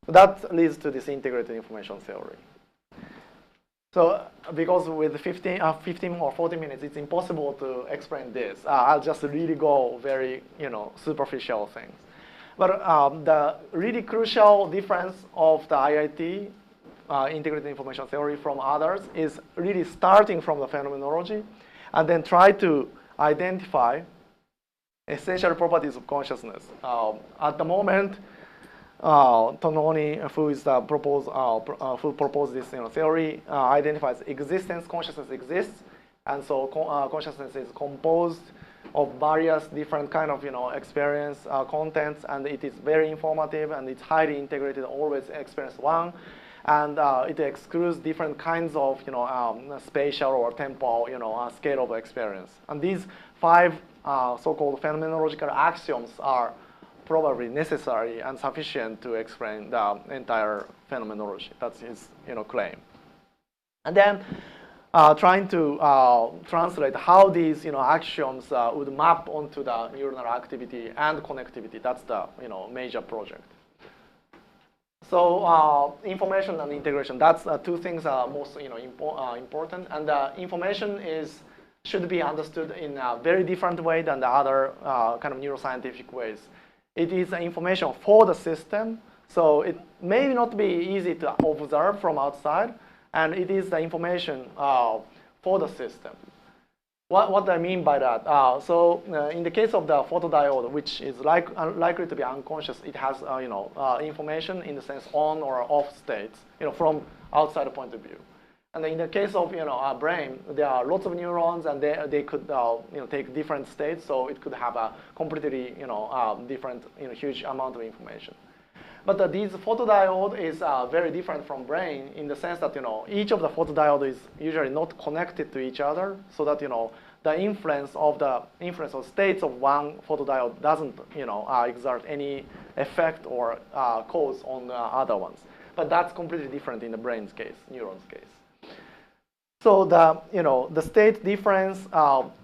That leads to this integrated information theory. So because with 15 or 40 minutes, it's impossible to explain this. I'll just really go very, superficial things. But the really crucial difference of the IIT integrated information theory from others is really starting from the phenomenology and then try to identify essential properties of consciousness. At the moment, Tononi, who proposed this theory, identifies existence. Consciousness exists, and so consciousness is composed of various different kind of experience contents, and it is very informative and it's highly integrated. Always experience one, and it excludes different kinds of spatial or temporal scale of experience. And these 5 so-called phenomenological axioms are probably necessary and sufficient to explain the entire phenomenology. That's his claim. And then trying to translate how these axioms would map onto the neuronal activity and connectivity. That's the major project. So information and integration. That's 2 things are most important. And information should be understood in a very different way than the other kind of neuroscientific ways. It is information for the system, so it may not be easy to observe from outside, and it is the information for the system. What do I mean by that? So in the case of the photodiode, which is likely to be unconscious, it has information in the sense on or off states, from outside point of view. And in the case of our brain, there are lots of neurons, and they could take different states, so it could have a completely different huge amount of information. But these photodiode is very different from brain in the sense that each of the photodiode is usually not connected to each other, so that the influence of states of one photodiode doesn't exert any effect or cause on the other ones. But that's completely different in the brain's case, neurons case. So the state difference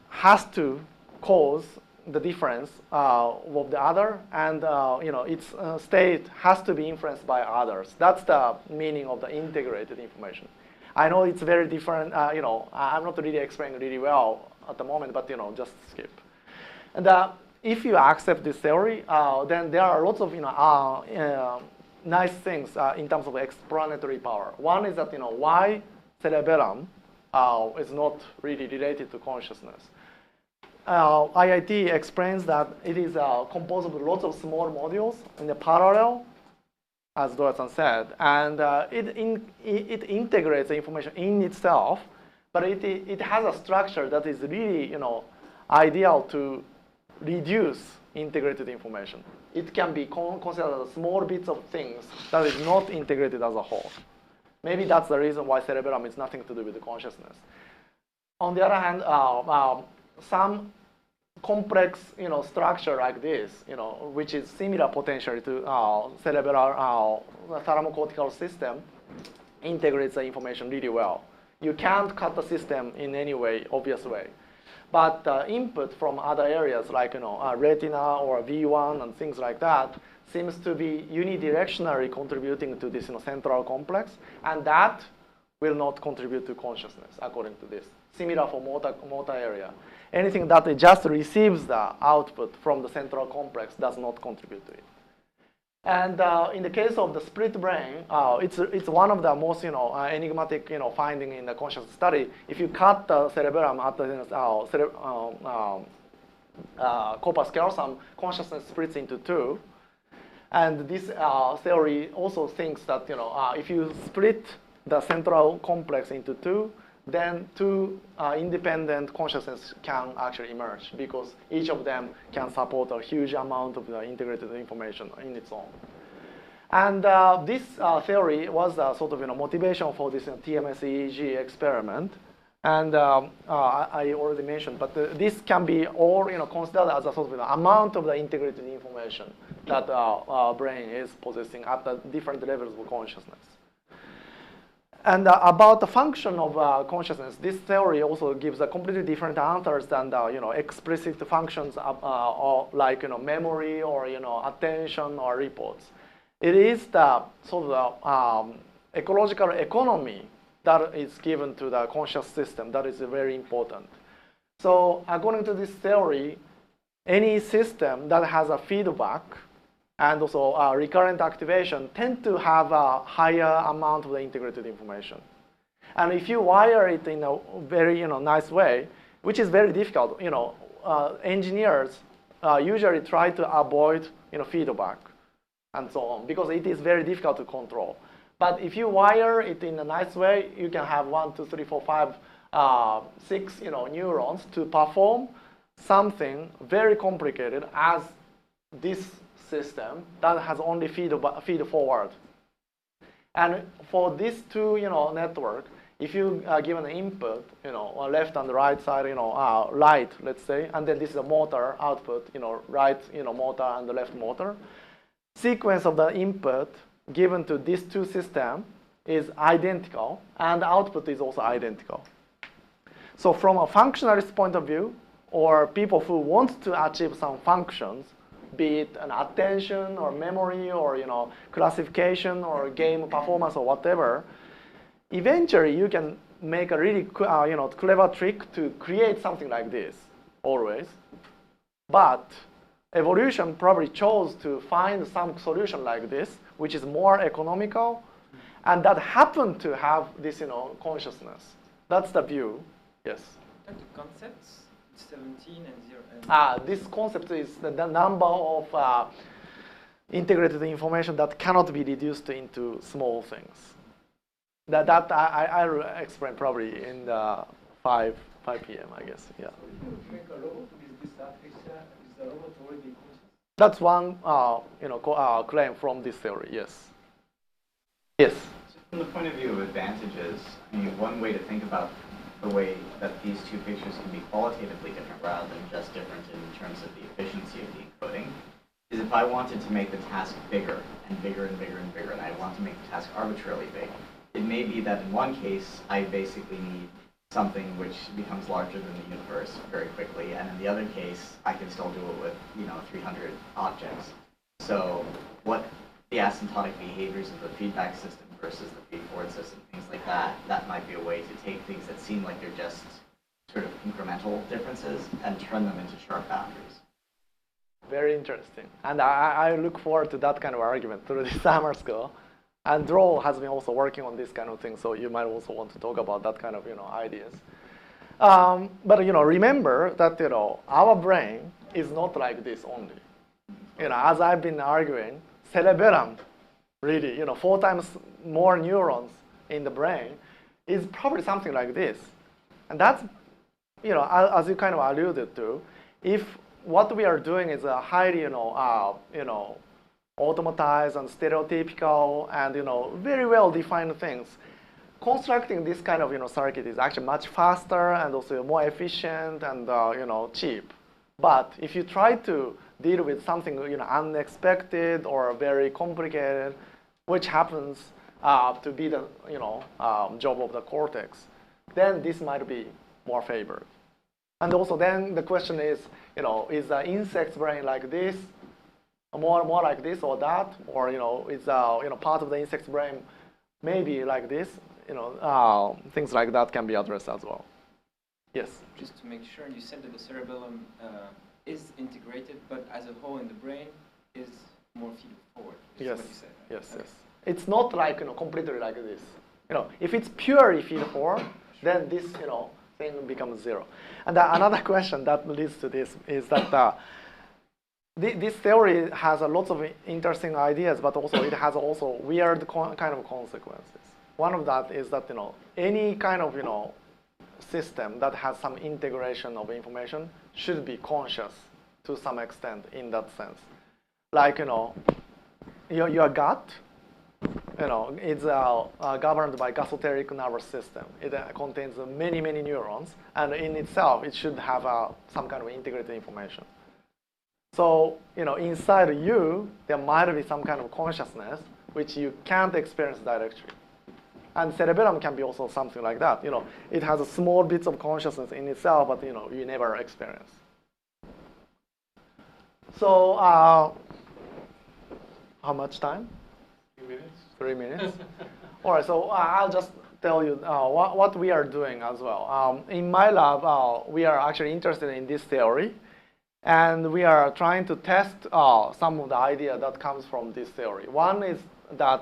has to cause the difference of the other, and its state has to be influenced by others. That's the meaning of the integrated information. I know it's very different. I'm not really explaining really well at the moment, but just skip. And if you accept this theory, then there are lots of nice things in terms of explanatory power. One is that why cerebellum is not really related to consciousness. IIT explains that it is composed of lots of small modules in the parallel, as Doya-san said, and it integrates the information in itself, but it has a structure that is really ideal to reduce integrated information. It can be considered as small bits of things that is not integrated as a whole. Maybe that's the reason why cerebellum is nothing to do with the consciousness. On the other hand, some complex structure like this, which is similar potentially to cerebral thalamocortical system, integrates the information really well. You can't cut the system in any way, obvious way. But input from other areas like retina or V1 and things like that seems to be unidirectionally contributing to this central complex, and that will not contribute to consciousness according to this. Similar for motor area. Anything that just receives the output from the central complex does not contribute to it. And in the case of the split brain, it's one of the most enigmatic finding in the consciousness study. If you cut the cerebellum at the corpus callosum, consciousness splits into 2. And this theory also thinks that if you split the central complex into 2, then 2 independent consciousness can actually emerge, because each of them can support a huge amount of the integrated information in its own. And this theory was sort of motivation for this TMS-EEG experiment. And I already mentioned, but this can be all considered as a sort of amount of the integrated information that our brain is possessing at the different levels of consciousness. And about the function of consciousness, this theory also gives a completely different answers than the explicit functions of, like memory or attention or reports. It is the sort of ecological economy that is given to the conscious system that is very important. So according to this theory, any system that has a feedback and also recurrent activation tend to have a higher amount of the integrated information. And if you wire it in a very nice way, which is very difficult, engineers usually try to avoid feedback and so on because it is very difficult to control. But if you wire it in a nice way, you can have 1, 2, 3, 4, 5, 6 neurons to perform something very complicated as this system that has only feed forward. And for these two network, if you give an input, on left and right side, light, let's say, and then this is a motor output, right motor and the left motor, sequence of the input given to these two systems is identical, and the output is also identical. So from a functionalist point of view, or people who want to achieve some functions, be it an attention or memory or classification or game performance or whatever, eventually you can make a really clever trick to create something like this always. But evolution probably chose to find some solution like this, which is more economical, and that happened to have this consciousness. That's the view. Yes. And the concepts, 17 and 0. This concept is the number of integrated information that cannot be reduced into small things. That I'll explain probably in the 5 p.m. I guess. Yeah. So if you make a robot with this architecture, is the robot already conscious? That's one claim from this theory. Yes. Yes. So from the point of view of advantages, I mean, one way to think about the way that these two pictures can be qualitatively different rather than just different in terms of the efficiency of the encoding is if I wanted to make the task bigger and bigger and bigger and bigger, and I want to make the task arbitrarily big, it may be that in one case I basically need something which becomes larger than the universe very quickly, and in the other case I can still do it with 300 objects. So what the asymptotic behaviors of the feedback system versus the feed-forward system, things like that, that might be a way to take things that seem like they're just sort of incremental differences and turn them into sharp boundaries. Very interesting. And I look forward to that kind of argument through the summer school. And Dro has been also working on this kind of thing, so you might also want to talk about that kind of ideas. But remember that our brain is not like this only. As I've been arguing, cerebellum, really, 4 times more neurons in the brain is probably something like this. And that's, as you kind of alluded to, if what we are doing is a highly, automatized and stereotypical and, very well-defined things, constructing this kind of, circuit is actually much faster and also more efficient and, cheap. But if you try to deal with something, unexpected or very complicated, which happens to be the job of the cortex, then this might be more favored. And also then the question is, is the insect's brain like this, more like this or that, or is part of the insect's brain maybe like this? Things like that can be addressed as well. Yes. Just to make sure, you said that the cerebellum is integrated, but as a whole in the brain is more feed forward. Is Yes. What you said, right? Yes. Okay. Yes. It's not like completely like this. If it's purely feed forward, then this thing becomes 0. And another question that leads to this is that this theory has a lot of interesting ideas, but also it has also weird kind of consequences. One of that is that any kind of system that has some integration of information should be conscious to some extent in that sense. Like your gut. It's governed by gasoteric nervous system. It contains many neurons, and in itself, it should have some kind of integrated information. So, inside you, there might be some kind of consciousness which you can't experience directly. And cerebellum can be also something like that. It has a small bits of consciousness in itself, but you never experience. So, how much time? minutes. 3 minutes. All right, so I'll just tell you what we are doing as well. In my lab, we are actually interested in this theory, and we are trying to test some of the idea that comes from this theory. One is that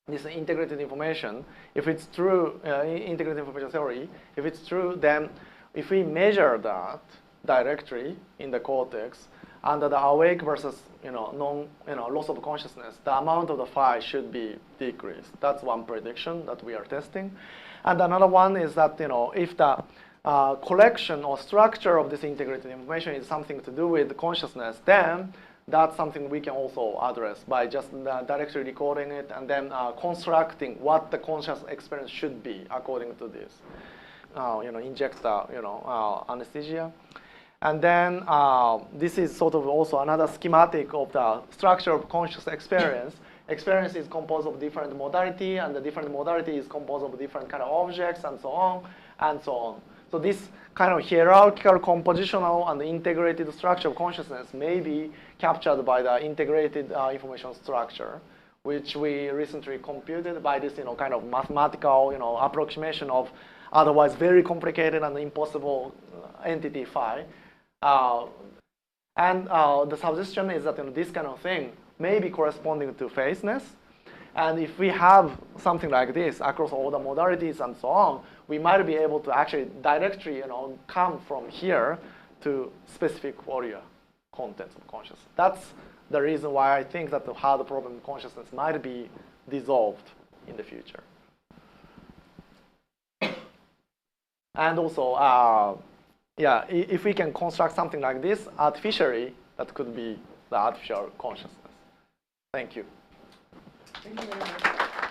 this integrated information, if it's true, integrated information theory, if it's true, then if we measure that directly in the cortex under the awake versus loss of consciousness, the amount of the phi should be decreased. That's one prediction that we are testing. And another one is that if the collection or structure of this integrated information is something to do with consciousness, then that's something we can also address by just directly recording it and then constructing what the conscious experience should be according to this. Inject the anesthesia. And then this is sort of also another schematic of the structure of conscious experience. Experience is composed of different modality, and the different modality is composed of different kind of objects, and so on, and so on. So this kind of hierarchical, compositional, and integrated structure of consciousness may be captured by the integrated information structure, which we recently computed by this kind of mathematical approximation of otherwise very complicated and impossible entity phi. And the suggestion is that this kind of thing may be corresponding to phaseness. And if we have something like this across all the modalities and so on, we might be able to actually directly come from here to specific Fourier contents of consciousness. That's the reason why I think that the hard problem consciousness might be dissolved in the future. And also, yeah, if we can construct something like this artificially, that could be the artificial consciousness. Thank you. Thank you very much.